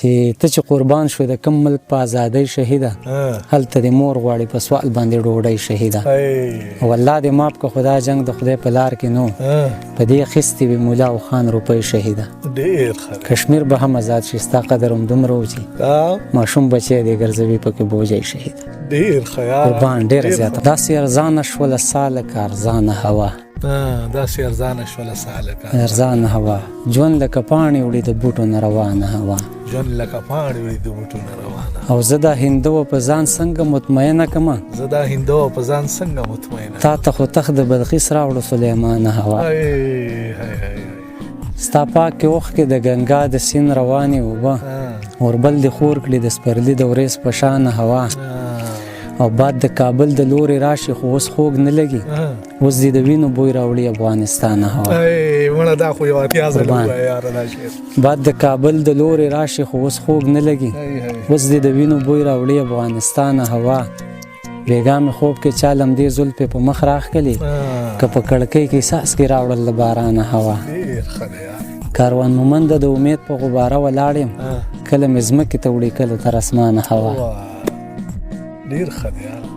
چې ته چې قربان شوې د کوم ملک په ازادۍ شهیده هلته د مور غواړي په سوال باندې ډوډۍ شهیده والله دې ماف که خدا جنگ د خدای په لار کې نو په دې اخیستې وي مولا او خان روپۍ شهیده ډېر ښه کشمیر به هم ازاد شي ستا قدر هم دومره و چې ماشوم بچی دې ګرځوي پکې بوجۍ شهیده ډېر ښه یاره قربان ډېره زیاته داسې ارزانه شوله ساله که ارزانه هوا داسې ارزانه شوله ساله که ارزانه هوا ژوند لکه پاڼې وړي د بوټو نه روانه هوا ژوند لکه پاڼې وړي د بوټو نه روانه او زه دا هندوه په ځان څنګه مطمئنه کمه زه دا هندوه په ځان څنګه مطمئنه تا ته خو تخت د بلقیس راوړو سلیمانه هوا ستا پاکې اوښکې د ګنګا د سیند روانې اوبه اوربل دې خور کړي د سپرلي د وریځ په شانه هوا او باد د کابل د لورې راشي خو اوس خوږ نه لګي اوس دې د وینو بوی راوړي افغانستان هوا مړه دا خو یو اتیا ځله ووایه یاره دا شعر باد د کابل د لورې راشي خو اوس خوږ نه لګي اوس دې د وینو بوی راوړي افغانستان هوا بیګا مې خوب کې چا لمدې زلفې په مخ راښکلي که په کړکۍ کې ساس کې راوړل د بارانه هوا کاروان مومنده د امید په غباره ولاړ یم کله مې ځمکې ته وړي کله تر اسمانه هوا ډېر ښه دی